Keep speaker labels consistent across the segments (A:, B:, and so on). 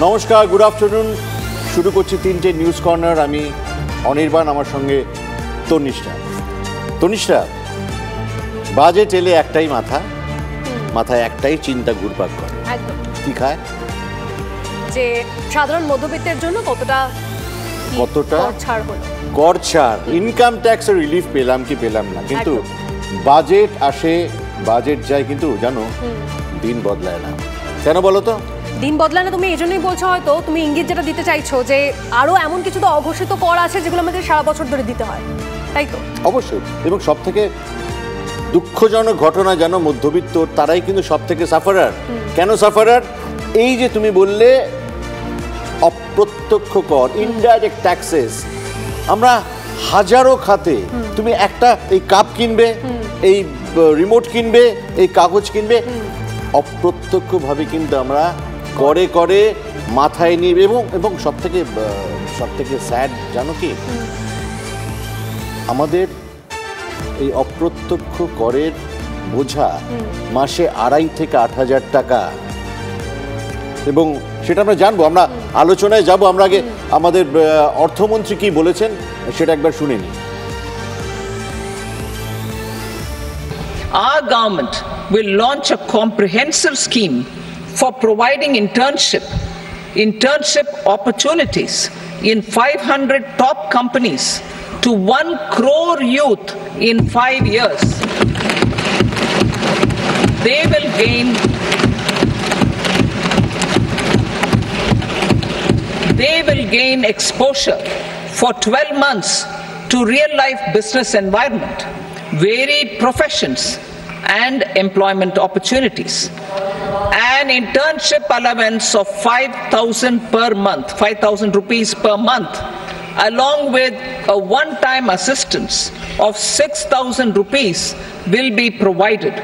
A: নমস্কার, good afternoon. শুরু করছি 3টে নিউজ কর্নার। আমি অনির্বাণ, আমার সঙ্গে তনিষ্ঠা। বাজেট এলে একটাই মাথায় একটাই চিন্তা ঘুরপাক করে, কি খায়,
B: যে সাধারণ মধ্যবিত্তের জন্য কতটা
A: কর ছাড়, ইনকাম ট্যাক্সের রিলিফ পেলাম কি পেলাম না। কিন্তু বাজেট আসে, বাজেট যায়, কিন্তু জানো দিন বদলায় না। কেন বলো তো?
B: দিন বদলায় না তুমি এই জন্যই বলছো, হয়তো তুমি ইঙ্গিত যেটা দিতে চাইছো যে আরো এমন কিছু তো অঘোষিত কর আছে যেগুলো আমাদের সারা বছর ধরে দিতে হয়, তাই তো?
A: অবশ্যই। এবং সব থেকে দুঃখজনক ঘটনা জানো, মধ্যবিত্ত তারাই কিন্তু সব থেকে সাফারার। কেন সাফারার? এই যে তুমি বললে অপ্রত্যক্ষ কর, ইনডাইরেক্ট ট্যাক্সেস, আমরা হাজারো খাতে, তুমি একটা এই কাপ কিনবে, এই রিমোট কিনবে, এই কাগজ কিনবে, অপ্রত্যক্ষভাবে কিন্তু আমরা করে মাথায় নিয়ে, এবং সব থেকে স্যাড জানো কি, আমাদের এই অপ্রত্যক্ষ করের বোঝা মাসে 2.5 থেকে 8 হাজার টাকা। এবং সেটা আমরা জানবো, আমরা আলোচনায় যাব। আমরা আগে আমাদের অর্থমন্ত্রী কি বলেছেন সেটা একবার শুনে নিই।
C: Our government will launch a comprehensive scheme for providing internship opportunities in 500 top companies to 1 crore youth in 5 years. They will gain exposure for 12 months to real-life business environment, varied professions and employment opportunities. An internship allowance of 5,000 rupees per month, along with a one-time assistance of 6,000 rupees will be provided.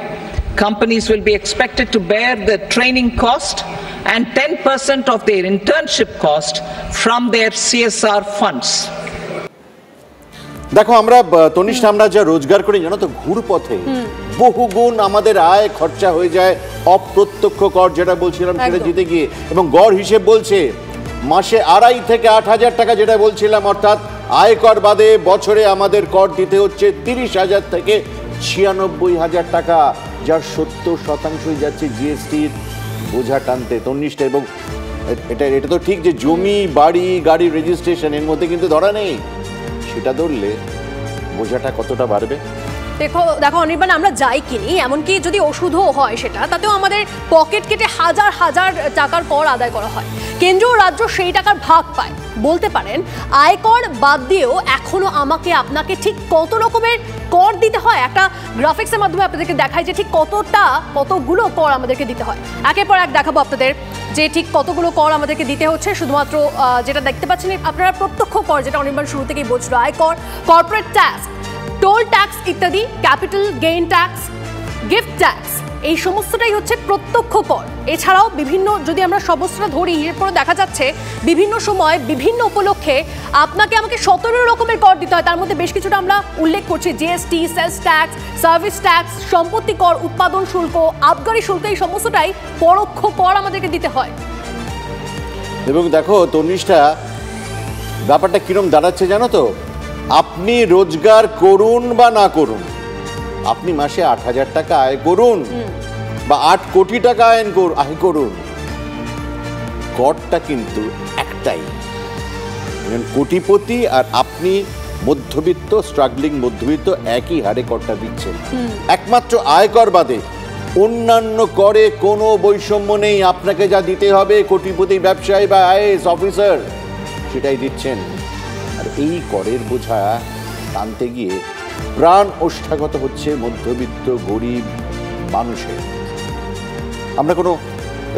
C: Companies will be expected to bear the training cost and 10% of their internship cost from their CSR funds.
A: দেখো, আমরা তনিষ্ঠা, আমরা যা রোজগার করি জানো তো, ঘুরপথে বহুগুণ আমাদের আয় খরচা হয়ে যায় অপ্রত্যক্ষ কর, যেটা বলছিলাম সেটা জিতে গিয়ে। এবং গড় হিসেব বলছে মাসে 2.5 থেকে 8 হাজার টাকা, যেটা বলছিলাম, অর্থাৎ আয়কর বাদে বছরে আমাদের কর দিতে হচ্ছে 30,000 থেকে 96,000 টাকা, যার 70% যাচ্ছে জিএসটির বোঝা টানতে, তনিষ্ঠা। এবং এটা তো ঠিক যে জমি, বাড়ি, গাড়ির রেজিস্ট্রেশন, এর মধ্যে কিন্তু ধরা নেই। সেটা ধরলে বোঝাটা কতটা বাড়বে।
B: দেখো অনির্বাণ, আমরা যাই কিনি, এমনকি যদি ওষুধও হয় সেটা, তাতেও আমাদের পকেট কেটে হাজার হাজার টাকার কর আদায় করা হয়। কেন্দ্র রাজ্য সেই টাকার ভাগ পায়। বলতে পারেন আয়কর বাদ দিয়েও এখনো আপনাকে ঠিক কত রকমের কর দিতে হয়। একটা গ্রাফিক্সের মাধ্যমে আপনাদেরকে দেখায় যে ঠিক কতগুলো কর আমাদেরকে দিতে হয়। একের পর এক দেখাবো আপনাদের যে ঠিক কতগুলো কর আমাদেরকে দিতে হচ্ছে। শুধুমাত্র যেটা দেখতে পাচ্ছেন আপনারা, প্রত্যক্ষ কর, যেটা অনির্বাণ শুরু থেকেই বলছিল, আয়কর, কর্পোরেট ট্যাক্স, টোল ট্যাক্স ইত্যাদি, capital gain tax, gift tax, এই সমস্তটাই হচ্ছে প্রত্যক্ষ কর। এছাড়াও বিভিন্ন, যদি আমরা সমস্তটা ধরি, এরপরে দেখা যাচ্ছে বিভিন্ন সময় বিভিন্ন উপলক্ষে আমাকে 17 রকমের কর দিতে হয়। তার মধ্যে বেশ কিছুটা আমরা উল্লেখ করছি: GST, sales tax, service tax, সম্পত্তি কর, উৎপাদন শুল্ক, আবগারি শুল্ক, এই সমস্তটাই পরোক্ষ কর আমাদেরকে দিতে হয়।
A: এবং দেখো তনিষ্ঠা, ব্যাপারটা কিরম দাঁড়াচ্ছে জানো তো, আপনি রোজগার করুন বা না করুন, আপনি মাসে 8 হাজার টাকা আয় করুন বা 8 কোটি টাকা আয় করুন, করটা কিন্তু একটাই। কোটিপতি আর আপনি মধ্যবিত্ত, স্ট্রাগলিং মধ্যবিত্ত, একই হারে করটা দিচ্ছেন। একমাত্র আয়কর বাদে অন্যান্য করে কোনো বৈষম্য নেই। আপনাকে যা দিতে হবে, কোটিপতি, ব্যবসায়ী বা আইএএস অফিসার, সেটাই দিচ্ছেন। আর এই করের বোঝা টানতে গিয়ে প্রাণ ওষ্ঠাগত হচ্ছে মধ্যবিত্ত গরিব মানুষের। আমরা কোনো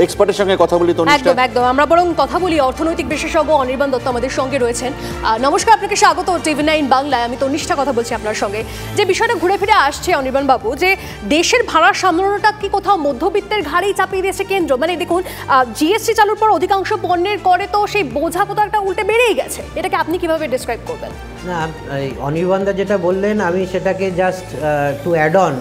A: এক্সপার্টের সঙ্গে কথা বলি তনিষ্ঠা?
B: একদম আমরা বরং কথা বলি অর্থনৈতিক বিশেষজ্ঞ অনির্বাণ দত্ত আমাদের সঙ্গে রয়েছেন। নমস্কার, আপনাকে স্বাগত TV9 বাংলায়। আমি তনিষ্ঠা কথা বলছি আপনার সঙ্গে। যে বিষয়টা ঘুরে ফিরে আসছে অনির্বাণ বাবু, যে দেশের ভাড়া সামলানোটা কি কোথাও মধ্যবিত্তের ঘাড়েই চাপিয়ে দিয়েছে কেন্দ্র? মানে দেখুন, জিএসটি চালুর পর অধিকাংশ পণ্যের করে তো সেই বোঝা কোথাও একটা উল্টে বেড়েই গেছে। এটাকে আপনি কিভাবে ডেসক্রাইব করবেন?
D: না, অনির্বাণদা যেটা বললেন, আমি সেটাকে জাস্ট টু অ্যাড অন,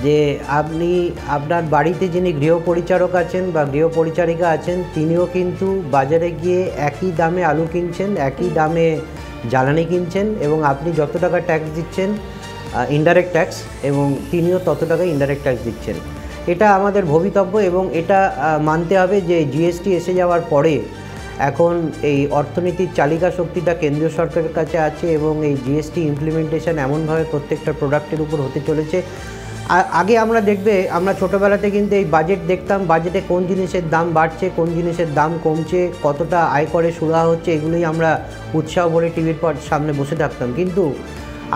D: যে আপনি আপনার বাড়িতে যিনি গৃহপরিচারক আছেন বা গৃহপরিচারিকা আছেন তিনিও কিন্তু বাজারে গিয়ে একই দামে আলু কিনছেন, একই দামে জ্বালানি কিনছেন এবং আপনি যত টাকা ট্যাক্স দিচ্ছেন ইনডাইরেক্ট ট্যাক্স এবং তিনিও তত টাকা ইনডাইরেক্ট ট্যাক্স দিচ্ছেন। এটা আমাদের ভবিতব্য এবং এটা মানতে হবে যে জিএসটি এসে যাওয়ার পরে এখন এই অর্থনীতির চালিকা শক্তিটা কেন্দ্রীয় সরকারের কাছে আছে এবং এই জিএসটি ইমপ্লিমেন্টেশন এমনভাবে প্রত্যেকটা প্রোডাক্টের উপর হতে চলেছে। আগে আমরা ছোটোবেলাতে কিন্তু এই বাজেট দেখতাম, বাজেটে কোন জিনিসের দাম বাড়ছে, কোন জিনিসের দাম কমছে, কতটা আয়করে সুরাহা হচ্ছে, এগুলোই আমরা উৎসাহ ভরে টিভির সামনে বসে থাকতাম। কিন্তু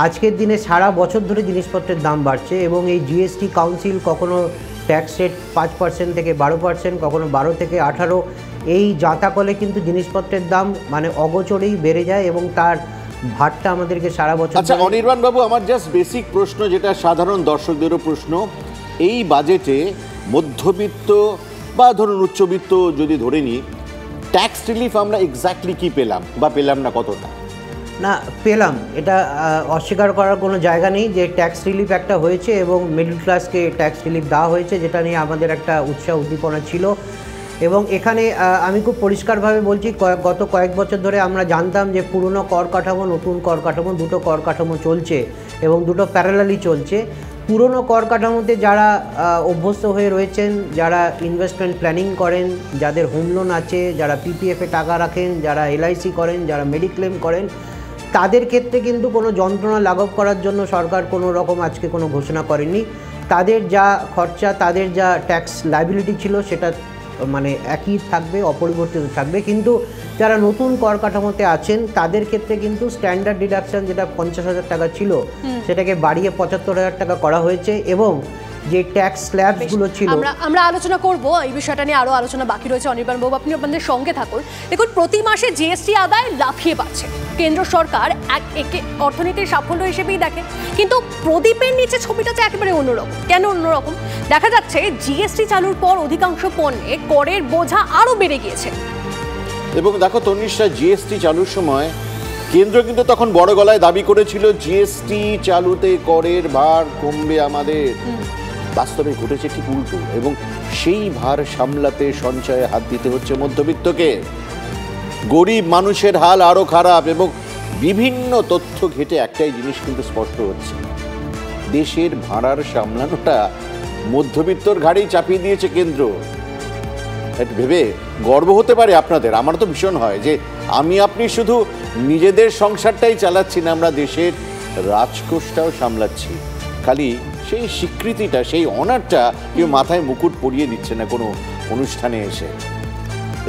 D: আজকের দিনে সারা বছর ধরে জিনিসপত্রের দাম বাড়ছে এবং এই জিএসটি কাউন্সিল কখনো ট্যাক্স রেট 5% থেকে 12%, কখনো 12 থেকে 18, এই জাঁতাকলে কিন্তু জিনিসপত্রের দাম মানে অগোচরেই বেড়ে যায় এবং তার ভারটা আমাদেরকে সারা বছর।
A: আচ্ছা অনির্বাণ বাবু, আমার জাস্ট বেসিক প্রশ্ন, যেটা সাধারণ দর্শকদেরও প্রশ্ন, এই বাজেটে মধ্যবিত্ত বা ধরুন উচ্চবিত্ত যদি ধরে নিই, ট্যাক্স রিলিফ আমরা এক্স্যাক্টলি কি পেলাম বা পেলাম না কতটা?
D: না পেলাম, এটা অস্বীকার করার কোনো জায়গা নেই যে ট্যাক্স রিলিফ একটা হয়েছে এবং মিডল ক্লাসকে ট্যাক্স রিলিফ দেওয়া হয়েছে, যেটা নিয়ে আমাদের একটা উৎসাহ উদ্দীপনা ছিল। এবং এখানে আমি খুব পরিষ্কারভাবে বলছি, গত কয়েক বছর ধরে আমরা জানতাম যে পুরনো কর কাঠামো, নতুন কর কাঠামো, দুটো কর কাঠামো চলছে এবং দুটো প্যারালালি চলছে। পুরনো কর কাঠামোতে যারা অভ্যস্ত হয়ে রয়েছেন, যারা ইনভেস্টমেন্ট প্ল্যানিং করেন, যাদের হোম লোন আছে, যারা পিপিএফে টাকা রাখেন, যারা এলআইসি করেন, যারা মেডিক্লেম করেন, তাদের ক্ষেত্রে কিন্তু কোনো যন্ত্রণা লাঘব করার জন্য সরকার কোনো রকম আজকে কোনো ঘোষণা করেনি। তাদের যা খরচা, তাদের যা ট্যাক্স লাইবিলিটি ছিল সেটা মানে একই থাকবে, অপরিবর্তিত থাকবে। কিন্তু যারা নতুন কর কাঠামোতে আছেন তাদের ক্ষেত্রে কিন্তু স্ট্যান্ডার্ড ডিডাকশন যেটা 50,000 টাকা ছিল সেটাকে বাড়িয়ে 75,000 টাকা করা হয়েছে এবং যে ট্যাক্স স্ল্যাবগুলো ছিল
B: আমরা আলোচনা করব এই বিষয়টা নিয়ে, আরও আলোচনা বাকি রয়েছে। অনির্বাণ বাবু, আপনি আপনাদের সঙ্গে থাকুন। দেখুন, প্রতি মাসে জিএসটি আদায় লাফিয়ে পাচ্ছে কেন্দ্র সরকার, একে অর্থনীতির সাফল্য হিসেবেই দেখে। কিন্তু প্রদীপের নিচে ছবিটা তো একেবারে অন্যরকম। কেন অন্যরকম? দেখা যাচ্ছে জিএসটি চালুর পর অধিকাংশ পণ্যে করের বোঝা আরও বেড়ে গিয়েছে।
A: এবং দেখো তনিষ্ঠা, জিএসটি চালুর সময় কেন্দ্র কিন্তু তখন বড় গলায় দাবি করেছিল জিএসটি চালুতে করের ভার কমবে আমাদের। বাস্তবে ঘটেছে ঠিক উল্টো, এবং সেই ভার সামলাতে সঞ্চয়ে হাত দিতে হচ্ছে মধ্যবিত্তকে। গরিব মানুষের হাল আরো খারাপ এবং বিভিন্ন তথ্য ঘেটে একটাই জিনিস কিন্তু স্পষ্ট হচ্ছে, দেশের ভাড়ার সামলানোটা মধ্যবিত্তর ঘাড়েই চাপিয়ে দিয়েছে কেন্দ্র। ভেবে গর্ব হতে পারে আপনাদের, আমার তো ভীষণ হয় যে আমি আপনি শুধু নিজেদের সংসারটাই চালাচ্ছি না, আমরা দেশের রাজকোষটাও সামলাচ্ছি। খালি সেই স্বীকৃতিটা, সেই অনারটা কেউ মাথায় মুকুট পরিয়ে দিচ্ছে না কোনো অনুষ্ঠানে এসে।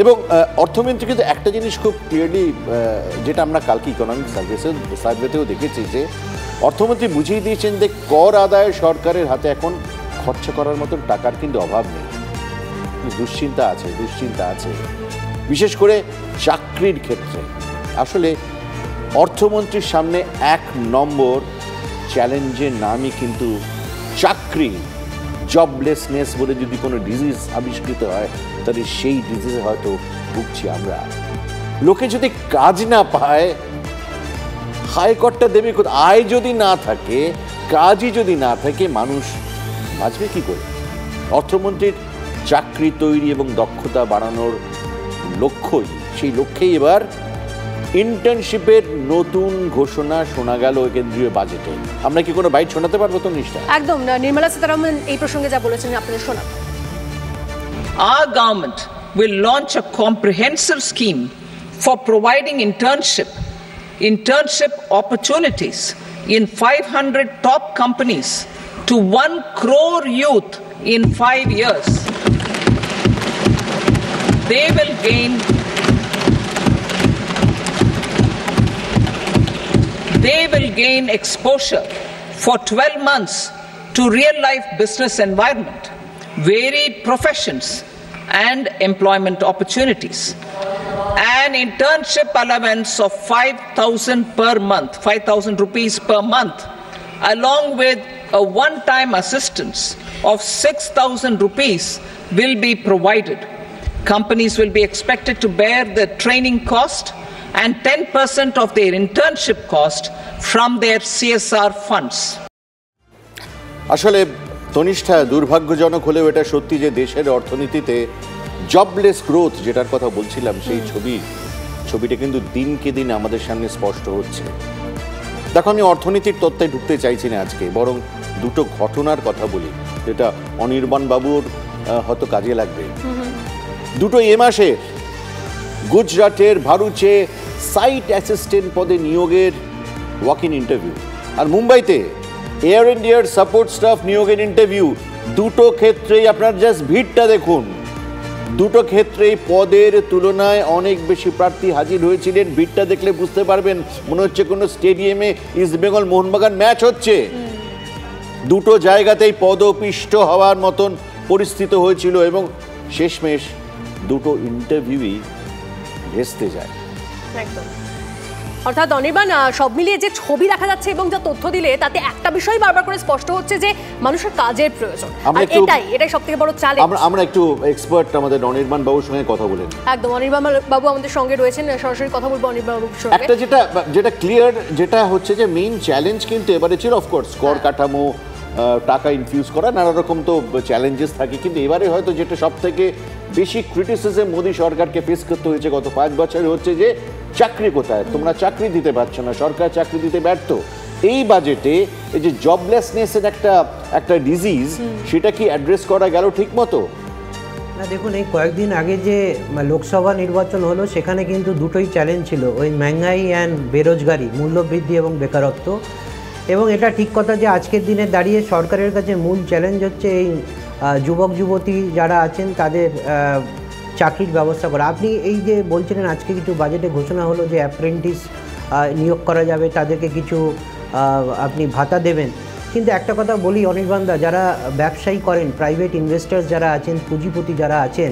A: এবং অর্থমন্ত্রী কিন্তু একটা জিনিস খুব ক্লিয়ারলি, যেটা আমরা কালকে ইকোনমিক সার্ভেতেও দেখেছি, যে অর্থমন্ত্রী বুঝিয়ে দিয়েছেন যে কর আদায় সরকারের হাতে এখন খরচা করার মতন টাকার কিন্তু অভাব নেই। দুশ্চিন্তা আছে বিশেষ করে চাকরির ক্ষেত্রে। আসলে অর্থমন্ত্রীর সামনে 1 নম্বর চ্যালেঞ্জের নামই কিন্তু চাকরি। জবলেসনেস বলে যদি কোনো ডিজিজ আবিষ্কৃত হয় তাহলে সেই ডিজিজে হয়তো ভুগছি আমরা। লোকে যদি কাজ না পায়, হাইকোর্টটা দেবে কোথায়? আয় যদি না থাকে, কাজই যদি না থাকে, মানুষ বাঁচবে কি করে? অর্থমন্ত্রীর চাকরি তৈরি এবং দক্ষতা বাড়ানোর লক্ষ্যই, সেই লক্ষ্যেই এবার ইন্টার্নশিপের নতুন ঘোষণা শোনা গেল কেন্দ্রীয় বাজেটে। আমরা কি কোনো বাইট শোনাতে পারবো তো নিশ্চয়?
B: একদম, নির্মলা সীতারামন এই প্রসঙ্গে যা বলেছেন আপনাদের শোনাবো।
C: Our government will launch a comprehensive scheme for providing internship opportunities in 500 top companies to 1 crore youth in 5 years. They will gain exposure for 12 months to real-life business environment, varied professions and employment opportunities. An internship allowance of 5,000 rupees per month, along with a one-time assistance of 6,000 rupees will be provided. Companies will be expected to bear the training cost and 10% of their internship cost from their CSR funds.
A: আসলে তনিষ্ঠা, দুর্ভাগ্যজনক হলেও এটা সত্যি যে দেশের অর্থনীতিতে jobless growth যেটার কথা বলছিলাম সেই ছবিটা কিন্তু দিনকে দিন আমাদের সামনে স্পষ্ট হচ্ছে। দেখো, আমি অর্থনীতির তত্ত্বে ঢুকতে চাইছি না আজকে, বরং দুটো ঘটনার কথা বলি যেটা অনির্বাণ বাবুর হয়তো কাজে লাগবে। দুটো এ মাসে গুজরাটের ভারুচে সাইট অ্যাসিস্ট্যান্ট পদে নিয়োগের ওয়াক ইন ইন্টারভিউ, আর মুম্বাইতে এয়ার ইন্ডিয়ার সাপোর্ট স্টাফ নিয়োগের ইন্টারভিউ। দুটো ক্ষেত্রেই আপনার জাস্ট ভিড়টা দেখুন, দুটো ক্ষেত্রেই পদের তুলনায় অনেক বেশি প্রার্থী হাজির হয়েছিলেন। ভিড়টা দেখলে বুঝতে পারবেন মনে হচ্ছে কোনো স্টেডিয়ামে ইস্ট বেঙ্গল মোহনবাগান ম্যাচ হচ্ছে। দুটো জায়গাতেই পদপিষ্ট হওয়ার মতন পরিস্থিতি হয়েছিল এবং শেষমেশ দুটো ইন্টারভিউই ভেস্তে যায়।
B: একদম। অর্থাৎ অনির্বাণ, সব মিলিয়ে যে ছবি দেখা যাচ্ছে এবং যা তথ্য দিলে তাতে একটা বিষয় বারবার করে স্পষ্ট হচ্ছে যে মানুষের কাজের প্রয়োজন, আর এটাই সবথেকে বড় চ্যালেঞ্জ।
A: আমরা একটু এক্সপার্ট আমাদের অনির্বাণ বাবুর সঙ্গে কথা বলেন।
B: একদম, অনির্বাণ বাবু আমাদের সঙ্গে রয়েছেন, সরাসরি কথা বলবো অনির্বাণ বাবুর সঙ্গে।
A: একটা যেটা ক্লিয়ার, যেটা হচ্ছে যে মেইন চ্যালেঞ্জ কিন্তু এবারে ছিল অফকোর্স কর কাঠামো, টাকা ইনফিউজ করা, নানা রকম তো চ্যালেঞ্জেস থাকে, কিন্তু এবারে হয়তো যেটা সব থেকে বেশি ক্রিটিসিজম মোদী সরকারকে ফেস করতে হয়েছে গত 5 বছরে হচ্ছে যে চাকরি কোথায়, তোমরা চাকরি দিতে পারছো না, সরকার চাকরি দিতে ব্যর্থ। এই বাজেটে এই যে জবলেসনেসের একটা ডিজিজ, সেটা কি অ্যাড্রেস করা গেল ঠিক মতো?
D: না, দেখুন, এই কয়েকদিন আগে যে লোকসভা নির্বাচন হলো সেখানে কিন্তু দুটোই চ্যালেঞ্জ ছিল, ওই মহঙ্গাই অ্যান্ড বেরোজগারি, মূল্যবৃদ্ধি এবং বেকারত্ব। এবং এটা ঠিক কথা যে আজকের দিনে দাঁড়িয়ে সরকারের কাছে মূল চ্যালেঞ্জ হচ্ছে এই যুবক যুবতী যারা আছেন তাদের চাকরির ব্যবস্থা করা। আপনি এই যে বলছিলেন আজকে কিছু বাজেটে ঘোষণা হলো যে অ্যাপ্রেন্টিস নিয়োগ করা যাবে, তাদেরকে কিছু আপনি ভাতা দেবেন, কিন্তু একটা কথা বলি অনির্বাণদা, যারা ব্যবসায়ী করেন, প্রাইভেট ইনভেস্টার্স যারা আছেন, পুঁজিপতি যারা আছেন,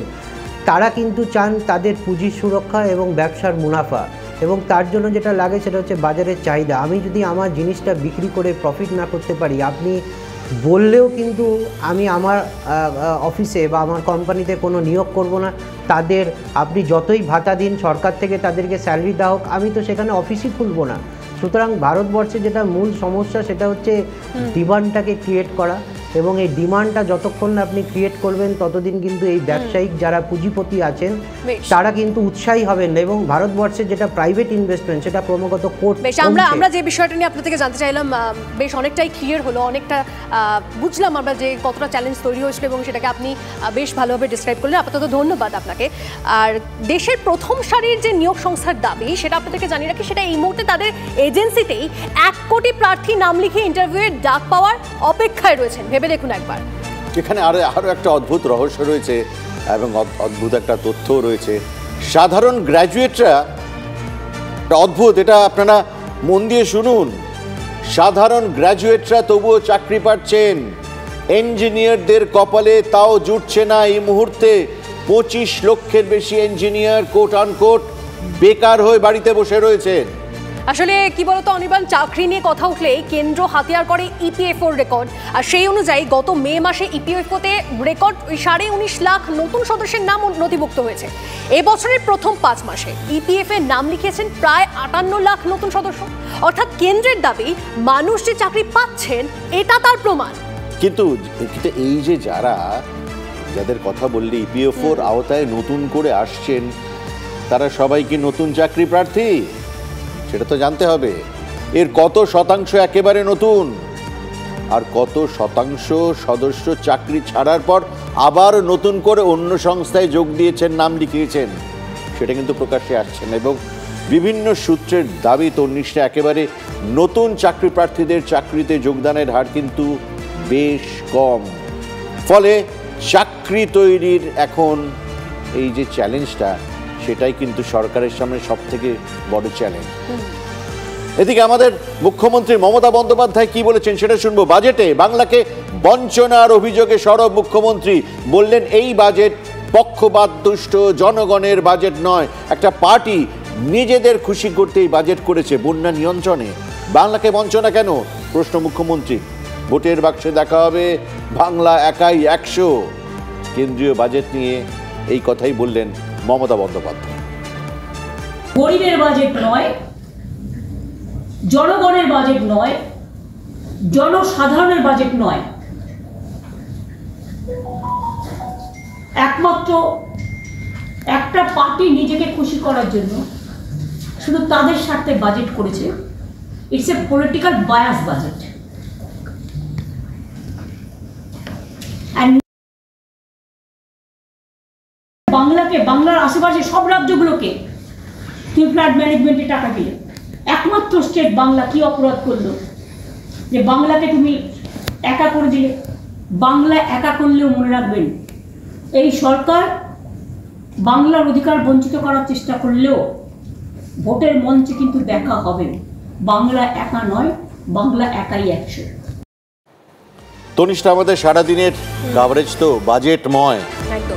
D: তারা কিন্তু চান তাদের পুঁজির সুরক্ষা এবং ব্যবসার মুনাফা, এবং তার জন্য যেটা লাগে সেটা হচ্ছে বাজারের চাহিদা। আমি যদি আমার জিনিসটা বিক্রি করে প্রফিট না করতে পারি, আপনি বললেও কিন্তু আমি আমার অফিসে বা আমার কোম্পানিতে কোনো নিয়োগ করব না। তাদের আপনি যতই ভাতা দিন সরকার থেকে, তাদেরকে স্যালারি দেওয়া হোক, আমি তো সেখানে অফিসই খুলব না। সুতরাং ভারতবর্ষে যেটা মূল সমস্যা সেটা হচ্ছে ডিমান্ডটাকে ক্রিয়েট করা, এবং এই ডিমান্ডটা যতক্ষণ না আপনি ক্রিয়েট করবেন ততদিন কিন্তু এই ব্যবসায়িক যারা পুঁজিপতি আছেন তারা কিন্তু উৎসাহী হবেন না, এবং ভারতবর্ষের যেটা প্রাইভেট ইনভেস্টমেন্ট সেটা ক্রমাগত
B: আমরা যে বিষয়টা নিয়ে আপনার থেকে জানতে চাইলাম বেশ অনেকটাই ক্লিয়ার হলো, অনেকটা বুঝলাম আমরা যে কতটা চ্যালেঞ্জ তৈরি হয়েছিল এবং সেটাকে আপনি বেশ ভালোভাবে ডিসক্রাইব করলেন। আপাতত ধন্যবাদ আপনাকে। আর দেশের প্রথম সারির যে নিয়োগ সংস্থার দাবি সেটা আপনাদেরকে জানিয়ে রাখি, সেটা এই মুহূর্তে তাদের এজেন্সিতেই 1 কোটি প্রার্থী নাম লিখে ইন্টারভিউয়ের ডাক পাওয়ার অপেক্ষায় রয়েছেন। ভেবে দেখুন একবার।
A: এখানে আরো একটা অদ্ভুত রহস্য রয়েছে এবং অদ্ভুত একটা তথ্য রয়েছে। সাধারণ গ্র্যাজুয়েটরা, অদ্ভুত, এটা আপনারা মন দিয়ে শুনুন, সাধারণ গ্র্যাজুয়েটরা তবুও চাকরি পাচ্ছেন, ইঞ্জিনিয়ারদের কপালে তাও জুটছে না। এই মুহূর্তে 25 লক্ষের বেশি ইঞ্জিনিয়ার কোট আনকোট বেকার হয়ে বাড়িতে বসে রয়েছেন।
B: আসলে কি বলতো অনির্বাণ, চাকরি নিয়ে কথা উঠলেই কেন্দ্র হাতিয়ার করে ইপিএফওর রেকর্ড, আর সেই অনুযায়ী গত মে মাসে ইপিএফওতে রেকর্ড 19.5 লাখ নতুন সদস্যের নাম নথিভুক্ত হয়েছে। এবছরের প্রথম 5 মাসে ইপিএফ এর নাম লিখেছেন প্রায় 58 লাখ নতুন সদস্য। অর্থাৎ কেন্দ্রের দাবি মানুষ যে চাকরি পাচ্ছেন এটা তার প্রমাণ।
A: কিন্তু এই যে যাদের কথা বললে ইপিএফওর আওতায় নতুন করে আসছেন, তারা সবাই কি নতুন চাকরি প্রার্থী? সেটা তো জানতে হবে। এর কত শতাংশ একেবারে নতুন, আর কত শতাংশ সদস্য চাকরি ছাড়ার পর আবার নতুন করে অন্য সংস্থায় যোগ দিয়েছেন, নাম লিখিয়েছেন, সেটা কিন্তু প্রকাশ্যে আসছে না। এবং বিভিন্ন সূত্রের দাবি তন্নিষ্ঠা, একেবারে নতুন চাকরি প্রার্থীদের চাকরিতে যোগদানের হার কিন্তু বেশ কম। ফলে চাকরি তৈরির এখন এই যে চ্যালেঞ্জটা, সেটাই কিন্তু সরকারের সামনে সব থেকে বড় চ্যালেঞ্জ। এদিকে আমাদের মুখ্যমন্ত্রী মমতা বন্দ্যোপাধ্যায় কি বলেছেন সেটা শুনবো। বাজেটে বাংলাকে বঞ্চনার অভিযোগে সরব মুখ্যমন্ত্রী, বললেন এই বাজেট পক্ষপাতদুষ্ট জনগণের বাজেট নয়। একটা পার্টি নিজেদের খুশি করতে এই বাজেট করেছে বন্যা নিয়ন্ত্রণে। বাংলাকে বঞ্চনা কেন, প্রশ্ন মুখ্যমন্ত্রী। ভোটের বাক্সে দেখা হবে বাংলা একাই 100। কেন্দ্রীয় বাজেট নিয়ে এই কথাই বললেন মমতা বন্দ্যোপাধ্যায়।
E: গরিবের বাজেট নয়, জনগণের বাজেট নয়, জনসাধারণের বাজেট নয়, একমাত্র একটা পার্টি নিজেকে খুশি করার জন্য শুধু তাদের স্বার্থে বাজেট করেছে। It's a political bias budget. বাংলাকে, বাংলার আশেপাশে সব রাজ্যগুলোকে তুমি ফ্ল্যাট ম্যানেজমেন্টে টাকা দিলে, একমাত্র স্টেট বাংলা কি অপরাধ করলো যে বাংলাকে তুমি একা করে দিলে? বাংলা একা করলেও মনে রাখবেন, এই সরকার বাংলার অধিকার বঞ্চিত করার চেষ্টা করলেও ভোটের মঞ্চে কিন্তু দেখা হবে বাংলা একা নয়, বাংলা একাই 100।
A: তনিষ্ঠা, আমাদের সারাদিনের কাভারেজ তো বাজেটময়,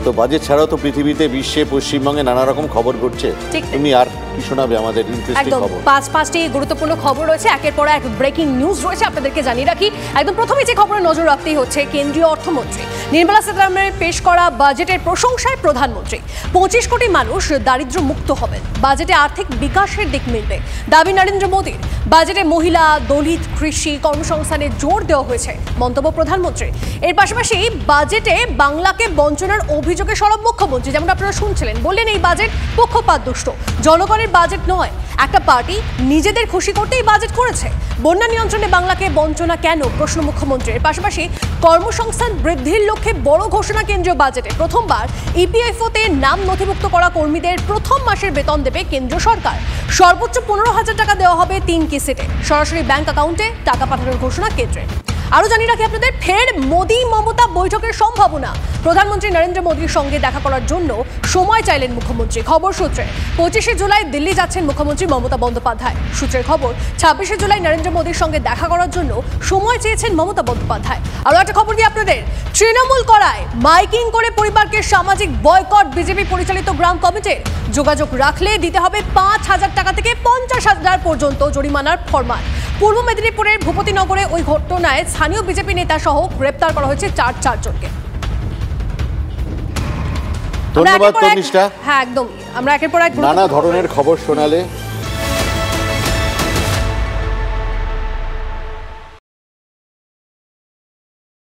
A: তো বাজেট ছাড়াও তো পৃথিবীতে, বিশ্বে, পশ্চিমবঙ্গে নানা রকম খবর ঘটছে। তুমি আর কি শোনাবে আমাদের ইন্টারেস্টিং খবর?
B: পাঁচটি গুরুত্বপূর্ণ খবর রয়েছে, একের পর এক ব্রেকিং নিউজ রয়েছে, আপনাদেরকে জানিয়ে রাখি। একদম প্রথমে যে খবরে নজর রাখতেই হচ্ছে কেন্দ্রীয় অর্থমন্ত্রী নির্মলা সীতারামনের পেশ করা বাজেটের প্রশংসায় প্রধানমন্ত্রী। 25 কোটি মানুষ দারিদ্র্য মুক্ত হবেন, বাজেটে আর্থিক বিকাশের দিক মিলবে দাবি নরেন্দ্র মোদীর। বাজেটে মহিলা, দলিত, কৃষি, কর্মসংস্থানে জোর দেওয়া হয়েছে মন্তব্য প্রধানমন্ত্রী। এর পাশাপাশি বাজেটে বাংলাকে বঞ্চনার অভিযোগে সরব মুখ্যমন্ত্রী। যেমন আপনারা শুনছিলেন, বললেন এই বাজেট পক্ষপাত দুষ্ট, জনগণের বাজেট নয়, একটা পার্টি নিজেদের খুশি করতেই বাজেট করেছে। বন্যা নিয়ন্ত্রণে বাংলাকে বঞ্চনা কেন, প্রশ্ন মুখ্যমন্ত্রীর। পাশাপাশি কর্মসংস্থান বৃদ্ধির লক্ষ্যে বড় ঘোষণা কেন্দ্রীয় বাজেটে। প্রথমবার ইপিএফওতে নাম নথিভুক্ত করা কর্মীদের প্রথম মাসের বেতন দেবে কেন্দ্র সরকার। সর্বোচ্চ 15,000 টাকা দেওয়া হবে 3 কিস্তিতে, সরাসরি ব্যাংক অ্যাকাউন্টে টাকা পাঠানোর ঘোষণা কেন্দ্রের। আরো জানিয়ে রাখি আপনাদের, ফের মোদী মমতা বৈঠকের সম্ভাবনা। প্রধানমন্ত্রী নরেন্দ্র মোদীর সঙ্গে দেখা করার জন্য সময় চাইলেন মুখ্যমন্ত্রী। খবর সূত্রে 25শে জুলাই দিল্লি যাচ্ছেন মুখ্যমন্ত্রী মমতা বন্দ্যোপাধ্যায়। সূত্রের খবর, 26শে জুলাই নরেন্দ্র মোদীর সঙ্গে দেখা করার জন্য সময় চেয়েছেন মমতা বন্দ্যোপাধ্যায়। আরো একটা খবর দিয়ে আপনাদের, তৃণমূল করায় মাইকিং করে পরিবারকে সামাজিক বয়কট বিজেপি পরিচালিত গ্রাম কমিটির। যোগাযোগ রাখলে দিতে হবে 5,000 টাকা থেকে 50,000 পর্যন্ত জরিমানার ফরমান। পূর্ব মেদিনীপুরের ভূপতিনগরে ওই ঘটনায় স্থানীয় বিজেপি নেতা সহ গ্রেপ্তার করা হয়েছে 4 জনকে।
A: ধন্যবাদ তনিষ্ঠা।
B: হ্যাঁ, একদম। আমরা একের পর এক
A: নানা ধরনের খবর শোনালে।